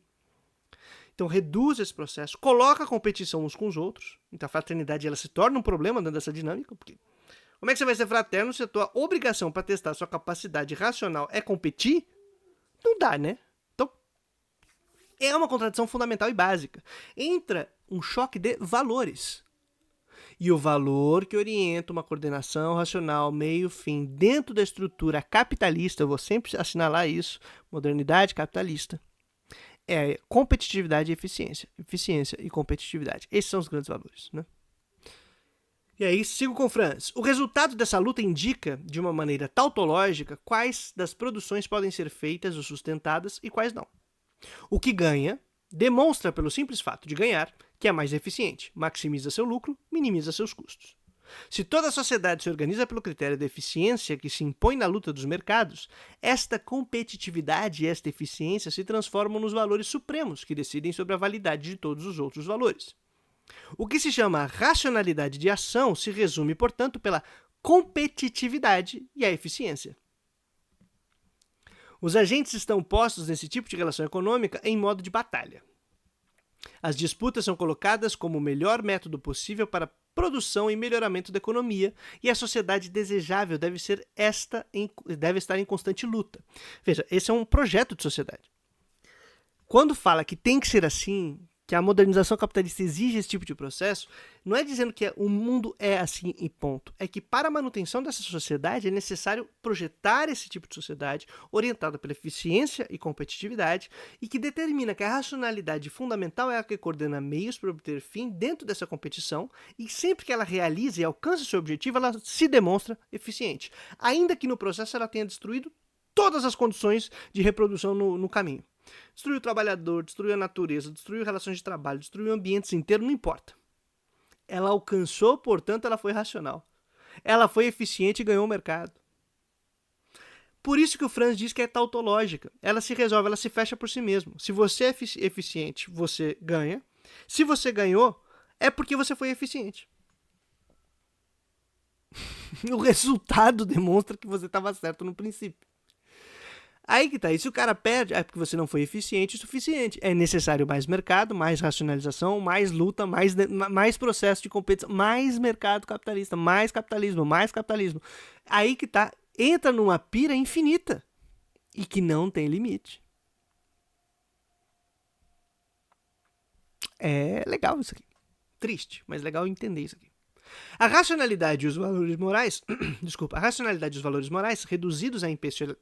Então, reduz esse processo, coloca a competição uns com os outros. Então, a fraternidade ela se torna um problema dentro dessa dinâmica, porque como é que você vai ser fraterno se a tua obrigação para testar a sua capacidade racional é competir? Não dá, né? É uma contradição fundamental e básica. Entra um choque de valores. E o valor que orienta uma coordenação racional, meio, fim, dentro da estrutura capitalista, eu vou sempre assinalar isso, modernidade capitalista, é competitividade e eficiência. Eficiência e competitividade. Esses são os grandes valores, né? E aí, sigo com o Franz. O resultado dessa luta indica, de uma maneira tautológica, quais das produções podem ser feitas ou sustentadas e quais não. O que ganha demonstra, pelo simples fato de ganhar, que é mais eficiente, maximiza seu lucro, minimiza seus custos. Se toda a sociedade se organiza pelo critério da eficiência que se impõe na luta dos mercados, esta competitividade e esta eficiência se transformam nos valores supremos que decidem sobre a validade de todos os outros valores. O que se chama racionalidade de ação se resume, portanto, pela competitividade e a eficiência. Os agentes estão postos nesse tipo de relação econômica em modo de batalha. As disputas são colocadas como o melhor método possível para produção e melhoramento da economia, e a sociedade desejável deve estar em constante luta. Veja, esse é um projeto de sociedade. Quando fala que tem que ser assim, que a modernização capitalista exige esse tipo de processo, não é dizendo que o mundo é assim e ponto. É que para a manutenção dessa sociedade é necessário projetar esse tipo de sociedade orientada pela eficiência e competitividade e que determina que a racionalidade fundamental é a que coordena meios para obter fim dentro dessa competição e sempre que ela realiza e alcança seu objetivo, ela se demonstra eficiente, ainda que no processo ela tenha destruído todas as condições de reprodução no caminho. Destruiu o trabalhador, destruiu a natureza, destruiu relações de trabalho, destruiu ambientes inteiros, não importa. Ela alcançou, portanto, ela foi racional. Ela foi eficiente e ganhou o mercado. Por isso que o Franz diz que é tautológica. Ela se resolve, ela se fecha por si mesma. Se você é eficiente, você ganha. Se você ganhou, é porque você foi eficiente. O resultado demonstra que você estava certo no princípio. Aí que tá, e se o cara perde, é porque você não foi eficiente o suficiente. É necessário mais mercado, mais racionalização, mais luta, mais processo de competição, mais mercado capitalista, mais capitalismo, mais capitalismo. Aí que tá, entra numa pira infinita e que não tem limite. É legal isso aqui. Triste, mas legal entender isso aqui. A racionalidade e os valores morais, a racionalidade e os valores morais, reduzidos à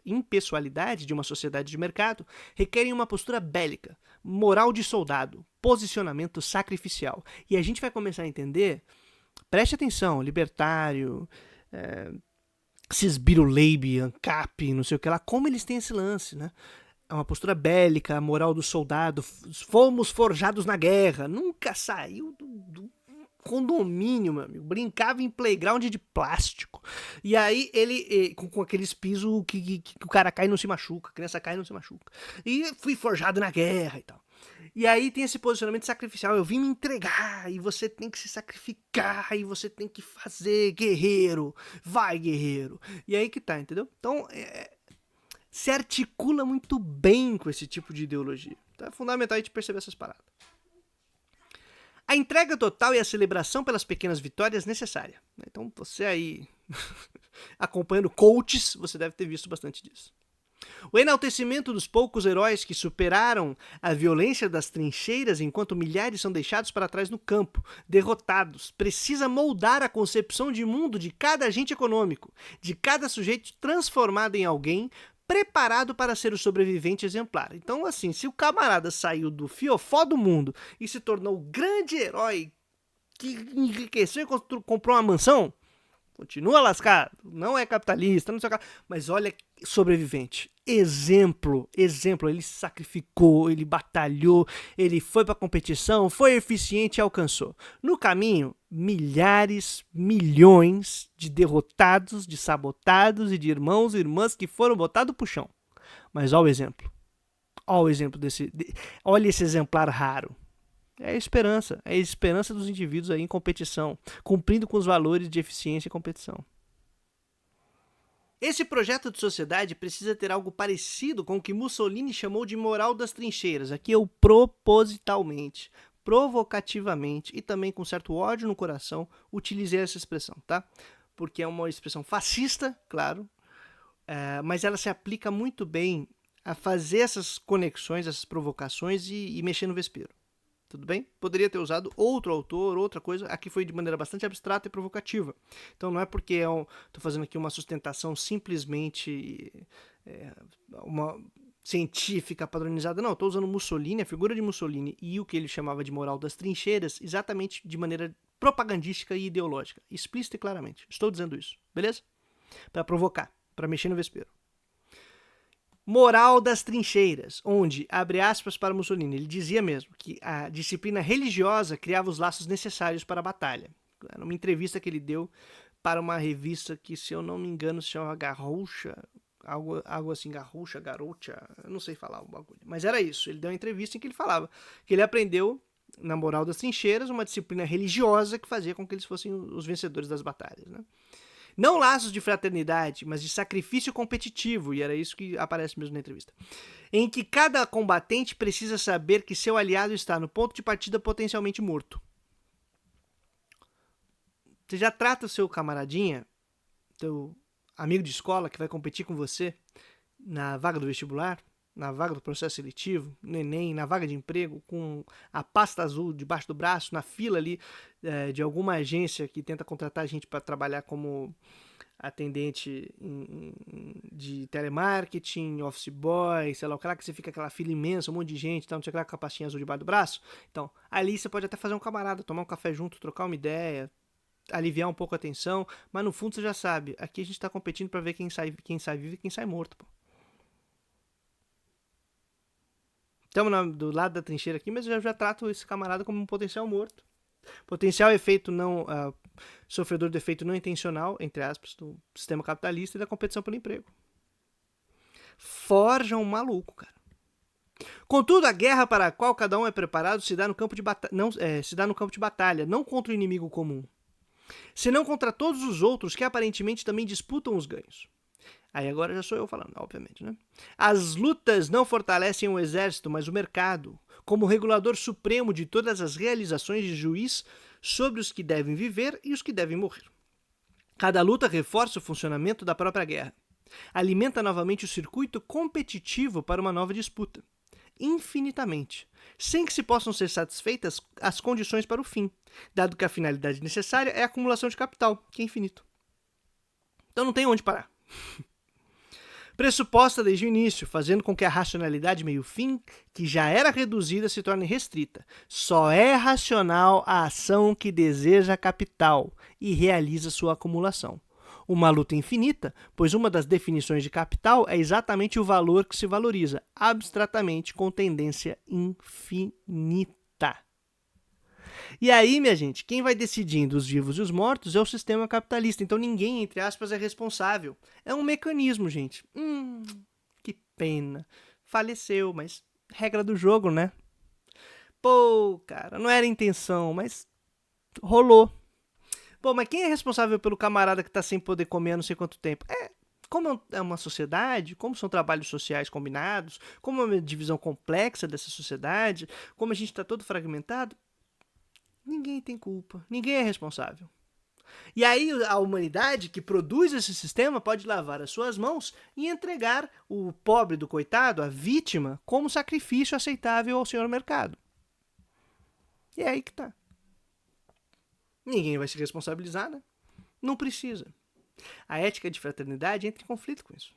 impessoalidade de uma sociedade de mercado, requerem uma postura bélica, moral de soldado, posicionamento sacrificial. E a gente vai começar a entender, preste atenção, libertário, Cisbiruleibe, ANCAP, não sei o que lá, como eles têm esse lance, né? É uma postura bélica, a moral do soldado, fomos forjados na guerra, nunca saiu do condomínio, meu amigo, brincava em playground de plástico. E aí ele, com aqueles pisos que o cara cai e não se machuca, a criança cai e não se machuca. E fui forjado na guerra e tal. E aí tem esse posicionamento sacrificial, eu vim me entregar, e você tem que se sacrificar, e você tem que fazer, guerreiro, vai guerreiro. E aí que tá, entendeu? Então, se articula muito bem com esse tipo de ideologia. Então é fundamental a gente perceber essas paradas. A entrega total e a celebração pelas pequenas vitórias necessária. Então, você aí, acompanhando coaches, você deve ter visto bastante disso. O enaltecimento dos poucos heróis que superaram a violência das trincheiras enquanto milhares são deixados para trás no campo, derrotados, precisa moldar a concepção de mundo de cada agente econômico, de cada sujeito transformado em alguém preparado para ser o sobrevivente exemplar. Então, assim, se o camarada saiu do fiofó do mundo e se tornou o grande herói que enriqueceu e comprou uma mansão, continua lascado, não é capitalista, não sei o que, mas olha, sobrevivente. Exemplo, ele se sacrificou, ele batalhou, ele foi para a competição, foi eficiente e alcançou. No caminho, milhares, milhões de derrotados, de sabotados e de irmãos e irmãs que foram botados pro chão. Mas olha o exemplo. Olha o exemplo olha esse exemplar raro. É a esperança dos indivíduos aí em competição, cumprindo com os valores de eficiência e competição. Esse projeto de sociedade precisa ter algo parecido com o que Mussolini chamou de moral das trincheiras. Aqui eu propositalmente, provocativamente e também com certo ódio no coração utilizei essa expressão, tá? Porque é uma expressão fascista, claro, mas ela se aplica muito bem a fazer essas conexões, essas provocações e mexer no vespeiro. Tudo bem? Poderia ter usado outro autor, outra coisa. Aqui foi de maneira bastante abstrata e provocativa. Então não é porque eu estou fazendo aqui uma sustentação simplesmente uma científica padronizada. Não, estou usando Mussolini, a figura de Mussolini e o que ele chamava de moral das trincheiras, exatamente de maneira propagandística e ideológica. Explícita e claramente. Estou dizendo isso. Beleza? Para provocar, para mexer no vespeiro. Moral das trincheiras, onde, abre aspas para Mussolini, ele dizia mesmo que a disciplina religiosa criava os laços necessários para a batalha. Era uma entrevista que ele deu para uma revista que, se eu não me engano, se chama Garrucha, algo assim, Garrucha, eu não sei falar o bagulho. Mas era isso, ele deu uma entrevista em que ele falava que ele aprendeu na moral das trincheiras, uma disciplina religiosa que fazia com que eles fossem os vencedores das batalhas, né? Não laços de fraternidade, mas de sacrifício competitivo, e era isso que aparece mesmo na entrevista, em que cada combatente precisa saber que seu aliado está no ponto de partida potencialmente morto. Você já trata o seu camaradinha, teu amigo de escola que vai competir com você na vaga do vestibular, na vaga do processo seletivo, no Enem, na vaga de emprego, com a pasta azul debaixo do braço, na fila ali de alguma agência que tenta contratar a gente para trabalhar como atendente de telemarketing, office boy, sei lá o que lá, que você fica aquela fila imensa, um monte de gente, não sei lá, com a pastinha azul debaixo do braço. Então, ali você pode até fazer um camarada, tomar um café junto, trocar uma ideia, aliviar um pouco a tensão, mas no fundo você já sabe, aqui a gente tá competindo para ver quem sai vivo e quem sai morto, pô. Estamos do lado da trincheira aqui, mas eu já trato esse camarada como um potencial morto. Potencial efeito não... sofredor de efeito não intencional, entre aspas, do sistema capitalista e da competição pelo emprego. Forja um maluco, cara. Contudo, a guerra para a qual cada um é preparado se dá no campo de batalha, não contra o inimigo comum, senão contra todos os outros que aparentemente também disputam os ganhos. Aí agora já sou eu falando, obviamente, né? As lutas não fortalecem o exército, mas o mercado, como regulador supremo de todas as realizações de juiz sobre os que devem viver e os que devem morrer. Cada luta reforça o funcionamento da própria guerra. Alimenta novamente o circuito competitivo para uma nova disputa. Infinitamente, sem que se possam ser satisfeitas as condições para o fim, dado que a finalidade necessária é a acumulação de capital, que é infinito. Então não tem onde parar. Pressuposta desde o início, fazendo com que a racionalidade meio-fim, que já era reduzida, se torne restrita. Só é racional a ação que deseja capital e realiza sua acumulação. Uma luta infinita, pois uma das definições de capital é exatamente o valor que se valoriza, abstratamente com tendência infinita. E aí, minha gente, quem vai decidindo os vivos e os mortos é o sistema capitalista. Então ninguém, entre aspas, é responsável. É um mecanismo, gente. Que pena. Faleceu, mas regra do jogo, né? Pô, cara, não era intenção, mas rolou. Pô, mas quem é responsável pelo camarada que tá sem poder comer há não sei quanto tempo? Como é uma sociedade, como são trabalhos sociais combinados, como é uma divisão complexa dessa sociedade, como a gente tá todo fragmentado, ninguém tem culpa, ninguém é responsável. E aí a humanidade que produz esse sistema pode lavar as suas mãos e entregar o pobre do coitado, a vítima, como sacrifício aceitável ao senhor mercado. E é aí que tá. Ninguém vai se responsabilizar, né? Não precisa. A ética de fraternidade entra em conflito com isso.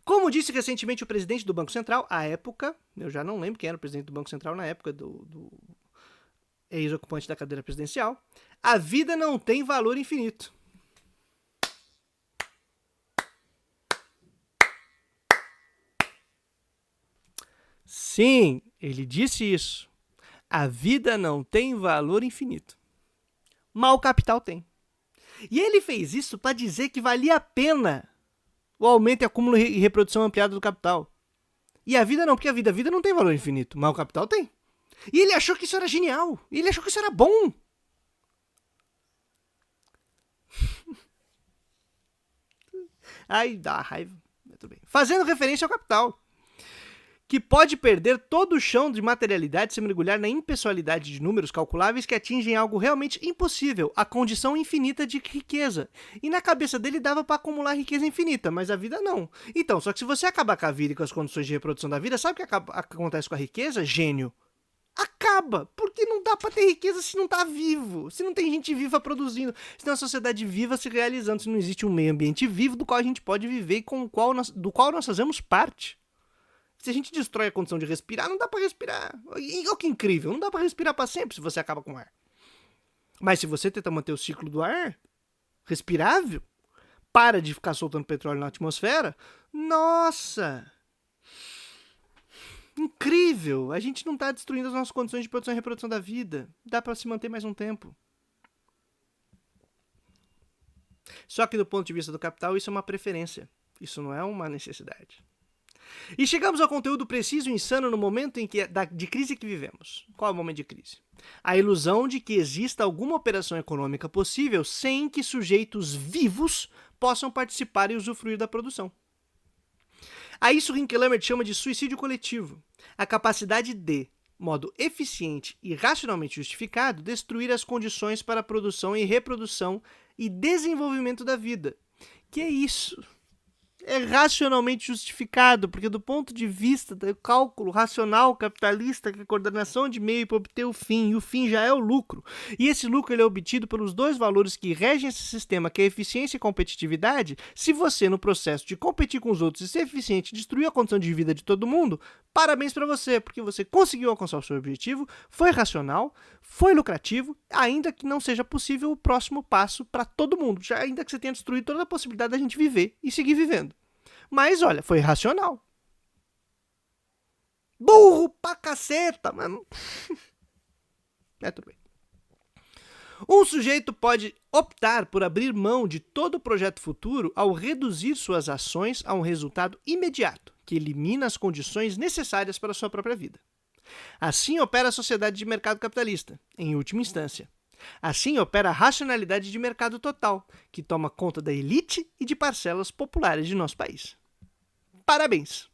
Como disse recentemente o presidente do Banco Central, à época, eu já não lembro quem era o presidente do Banco Central na época do ex-ocupante da cadeira presidencial, a vida não tem valor infinito. Sim, ele disse isso. A vida não tem valor infinito. Mas o capital tem. E ele fez isso para dizer que valia a pena o aumento e acúmulo e reprodução ampliada do capital. E a vida não, porque a vida não tem valor infinito, mas o capital tem. E ele achou que isso era genial. E ele achou que isso era bom. Aí dá raiva. Muito bem. Fazendo referência ao capital, que pode perder todo o chão de materialidade se mergulhar na impessoalidade de números calculáveis que atingem algo realmente impossível, a condição infinita de riqueza. E na cabeça dele dava para acumular riqueza infinita, mas a vida não. Então, só que se você acabar com a vida e com as condições de reprodução da vida, sabe o que acontece com a riqueza? Gênio. Acaba, porque não dá pra ter riqueza se não tá vivo, se não tem gente viva produzindo, se não é uma sociedade viva se realizando, se não existe um meio ambiente vivo do qual a gente pode viver e do qual nós fazemos parte. Se a gente destrói a condição de respirar, não dá pra respirar. E olha que incrível, não dá pra respirar pra sempre se você acaba com o ar. Mas se você tenta manter o ciclo do ar respirável, para de ficar soltando petróleo na atmosfera, nossa! Incrível! A gente não está destruindo as nossas condições de produção e reprodução da vida. Dá para se manter mais um tempo. Só que do ponto de vista do capital, isso é uma preferência. Isso não é uma necessidade. E chegamos ao conteúdo preciso e insano no momento de crise que vivemos. Qual é o momento de crise? A ilusão de que exista alguma operação econômica possível sem que sujeitos vivos possam participar e usufruir da produção. A isso Hinkelhammer chama de suicídio coletivo, a capacidade de, modo eficiente e racionalmente justificado, destruir as condições para a produção e reprodução e desenvolvimento da vida. Que é isso? É racionalmente justificado, porque do ponto de vista do cálculo racional capitalista, que é a coordenação de meio para obter o fim, e o fim já é o lucro, e esse lucro ele é obtido pelos dois valores que regem esse sistema, que é eficiência e competitividade. Se você, no processo de competir com os outros e ser eficiente, destruir a condição de vida de todo mundo, parabéns para você, porque você conseguiu alcançar o seu objetivo, foi racional, foi lucrativo, ainda que não seja possível o próximo passo para todo mundo, já ainda que você tenha destruído toda a possibilidade da gente viver e seguir vivendo. Mas, olha, foi racional. Burro pra caceta, mano. Tudo bem. Um sujeito pode optar por abrir mão de todo o projeto futuro ao reduzir suas ações a um resultado imediato, que elimina as condições necessárias para a sua própria vida. Assim opera a sociedade de mercado capitalista, em última instância. Assim opera a racionalidade de mercado total, que toma conta da elite e de parcelas populares de nosso país. Parabéns!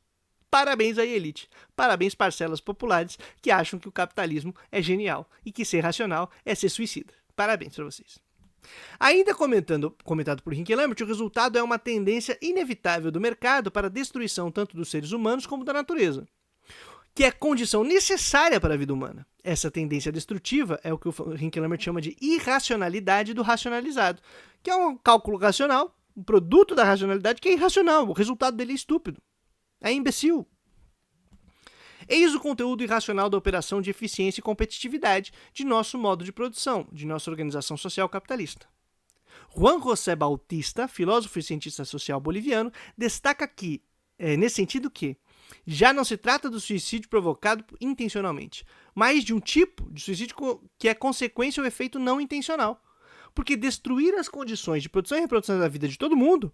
Parabéns à elite. Parabéns, parcelas populares que acham que o capitalismo é genial e que ser racional é ser suicida. Parabéns para vocês. Ainda comentado por Hinkelhammer, o resultado é uma tendência inevitável do mercado para a destruição tanto dos seres humanos como da natureza, que é condição necessária para a vida humana. Essa tendência destrutiva é o que o Hinkelhammer chama de irracionalidade do racionalizado, que é um cálculo racional, um produto da racionalidade que é irracional, o resultado dele é estúpido, é imbecil. Eis o conteúdo irracional da operação de eficiência e competitividade de nosso modo de produção, de nossa organização social capitalista. Juan José Bautista, filósofo e cientista social boliviano, destaca que, nesse sentido que, já não se trata do suicídio provocado intencionalmente, mas de um tipo de suicídio que é consequência ou efeito não intencional. Porque destruir as condições de produção e reprodução da vida de todo mundo,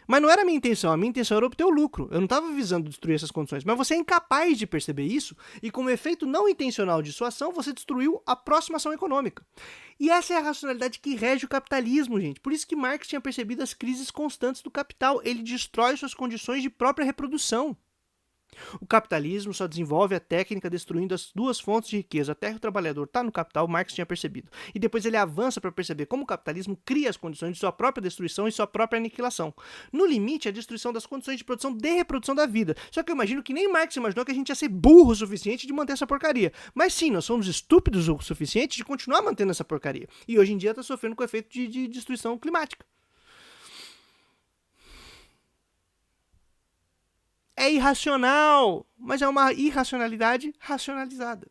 mas não era a minha intenção era obter o lucro. Eu não estava visando destruir essas condições, mas você é incapaz de perceber isso e como efeito não intencional de sua ação, você destruiu a próxima ação econômica. E essa é a racionalidade que rege o capitalismo, gente. Por isso que Marx tinha percebido as crises constantes do capital. Ele destrói suas condições de própria reprodução. O capitalismo só desenvolve a técnica destruindo as duas fontes de riqueza. A terra e o trabalhador está no capital, Marx tinha percebido. E depois ele avança para perceber como o capitalismo cria as condições de sua própria destruição e sua própria aniquilação. No limite, a destruição das condições de produção de reprodução da vida. Só que eu imagino que nem Marx imaginou que a gente ia ser burro o suficiente de manter essa porcaria. Mas sim, nós somos estúpidos o suficiente de continuar mantendo essa porcaria. E hoje em dia está sofrendo com o efeito de destruição climática. É irracional, mas é uma irracionalidade racionalizada.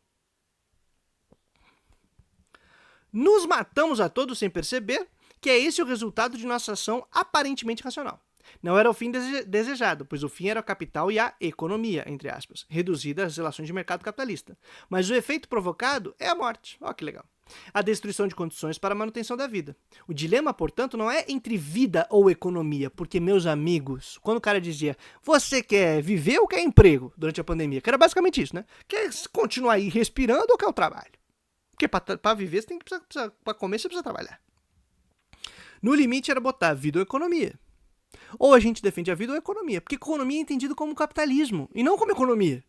Nos matamos a todos sem perceber que é esse o resultado de nossa ação aparentemente racional. Não era o fim desejado, pois o fim era o capital e a economia, entre aspas, reduzida às relações de mercado capitalista. Mas o efeito provocado é a morte. Ó, que legal. A destruição de condições para a manutenção da vida. O dilema, portanto, não é entre vida ou economia, porque, meus amigos, quando o cara dizia, você quer viver ou quer emprego durante a pandemia? Que era basicamente isso, né? Quer continuar aí respirando ou quer o trabalho? Porque para viver, você tem que precisar, para comer, você precisa trabalhar. No limite era botar vida ou economia. Ou a gente defende a vida ou a economia, porque economia é entendido como capitalismo e não como economia.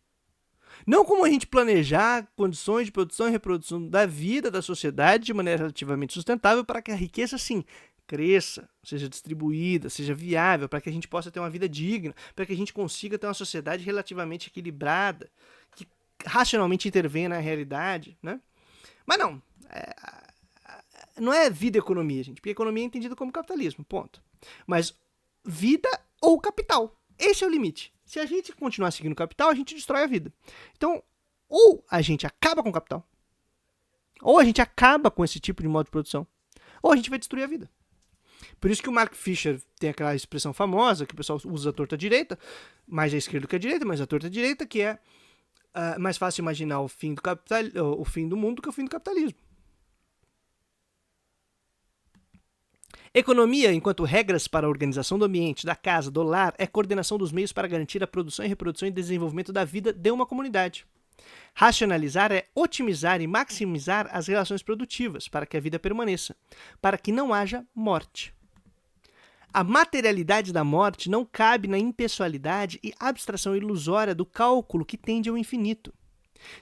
Não como a gente planejar condições de produção e reprodução da vida, da sociedade de maneira relativamente sustentável para que a riqueza, sim, cresça, seja distribuída, seja viável, para que a gente possa ter uma vida digna, para que a gente consiga ter uma sociedade relativamente equilibrada, que racionalmente intervenha na realidade, né? Mas não, não é vida e economia, gente, porque economia é entendida como capitalismo, ponto. Mas vida ou capital, esse é o limite. Se a gente continuar seguindo o capital, a gente destrói a vida. Então, ou a gente acaba com o capital, ou a gente acaba com esse tipo de modo de produção, ou a gente vai destruir a vida. Por isso que o Mark Fisher tem aquela expressão famosa, que o pessoal usa a torta direita, mais à esquerda que a direita, mas a torta direita, que é mais fácil imaginar o fim do mundo que o fim do capitalismo. Economia, enquanto regras para a organização do ambiente, da casa, do lar, é coordenação dos meios para garantir a produção e reprodução e desenvolvimento da vida de uma comunidade. Racionalizar é otimizar e maximizar as relações produtivas para que a vida permaneça, para que não haja morte. A materialidade da morte não cabe na impessoalidade e abstração ilusória do cálculo que tende ao infinito.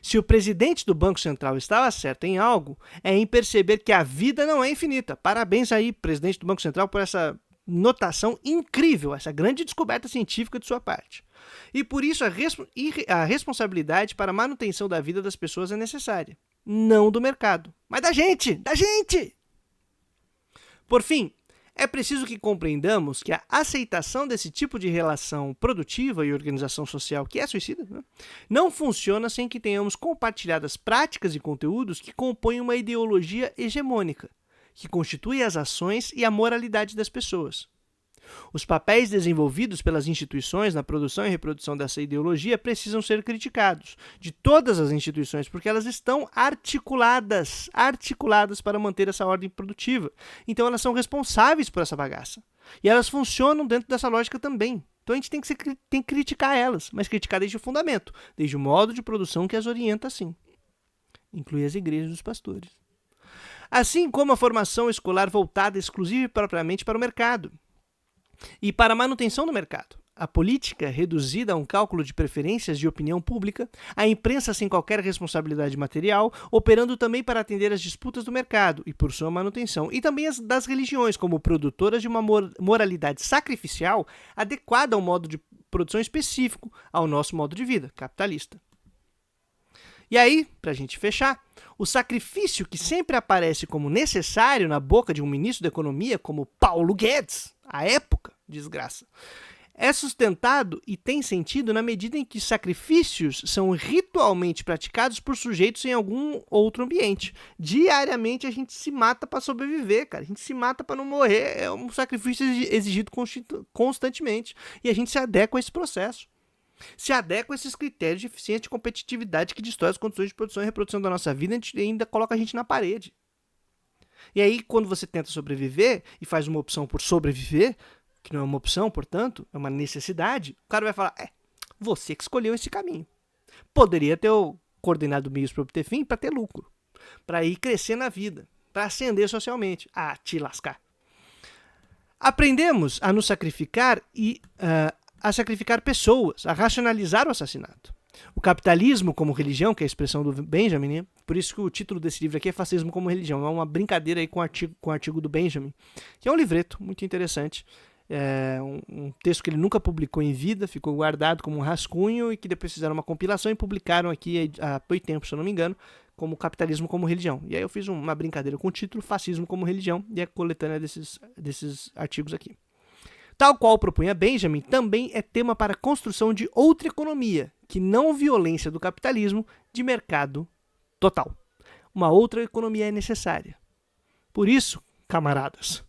Se o presidente do Banco Central estava certo em algo, é em perceber que a vida não é infinita. Parabéns aí, presidente do Banco Central, por essa notação incrível, essa grande descoberta científica de sua parte. E por isso a responsabilidade para a manutenção da vida das pessoas é necessária. Não do mercado, mas da gente! Da gente! Por fim, é preciso que compreendamos que a aceitação desse tipo de relação produtiva e organização social que é suicida, né, não funciona sem que tenhamos compartilhadas práticas e conteúdos que compõem uma ideologia hegemônica, que constitui as ações e a moralidade das pessoas. Os papéis desenvolvidos pelas instituições na produção e reprodução dessa ideologia precisam ser criticados, de todas as instituições, porque elas estão articuladas para manter essa ordem produtiva. Então elas são responsáveis por essa bagaça. E elas funcionam dentro dessa lógica também. Então a gente tem que criticar elas, mas criticar desde o fundamento, desde o modo de produção que as orienta assim. Inclui as igrejas e os pastores. Assim como a formação escolar voltada exclusiva e propriamente para o mercado. E para a manutenção do mercado, a política reduzida a um cálculo de preferências de opinião pública, a imprensa sem qualquer responsabilidade material, operando também para atender às disputas do mercado e por sua manutenção, e também as das religiões como produtoras de uma moralidade sacrificial adequada a um modo de produção específico ao nosso modo de vida, capitalista. E aí, para a gente fechar, o sacrifício que sempre aparece como necessário na boca de um ministro da Economia como Paulo Guedes, à época, desgraça, é sustentado e tem sentido na medida em que sacrifícios são ritualmente praticados por sujeitos em algum outro ambiente. Diariamente a gente se mata para sobreviver, cara. A gente se mata para não morrer. É um sacrifício exigido constantemente. E a gente se adequa a esse processo. Se adequa a esses critérios de eficiência e competitividade que destrói as condições de produção e reprodução da nossa vida e ainda coloca a gente na parede. E aí, quando você tenta sobreviver e faz uma opção por sobreviver, que não é uma opção, portanto, é uma necessidade, o cara vai falar, você que escolheu esse caminho. Poderia ter coordenado meios para obter fim, para ter lucro, para ir crescer na vida, para ascender socialmente. Ah, te lascar. Aprendemos a nos sacrificar e a sacrificar pessoas, a racionalizar o assassinato. O capitalismo como religião, que é a expressão do Benjamin, né? Por isso que o título desse livro aqui é Fascismo como Religião. É uma brincadeira aí com o artigo do Benjamin, que é um livreto muito interessante. É um texto que ele nunca publicou em vida, ficou guardado como um rascunho e que depois fizeram uma compilação e publicaram aqui há 8 tempos, se eu não me engano, como Capitalismo como Religião. E aí eu fiz uma brincadeira com o título Fascismo como Religião e a coletânea desses artigos aqui. Tal qual propunha Benjamin, também é tema para a construção de outra economia, que não violência do capitalismo, de mercado total. Uma outra economia é necessária. Por isso, camaradas,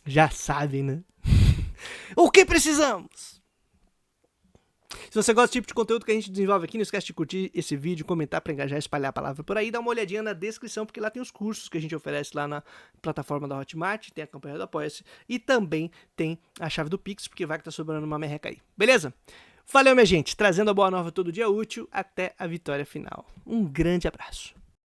já sabem, né? O que precisamos? Se você gosta desse tipo de conteúdo que a gente desenvolve aqui, não esquece de curtir esse vídeo, comentar para engajar e espalhar a palavra por aí. Dá uma olhadinha na descrição, porque lá tem os cursos que a gente oferece lá na plataforma da Hotmart, tem a campanha do Apoia-se e também tem a chave do Pix, porque vai que tá sobrando uma merreca aí. Beleza? Valeu, minha gente. Trazendo a boa nova todo dia útil até a vitória final. Um grande abraço.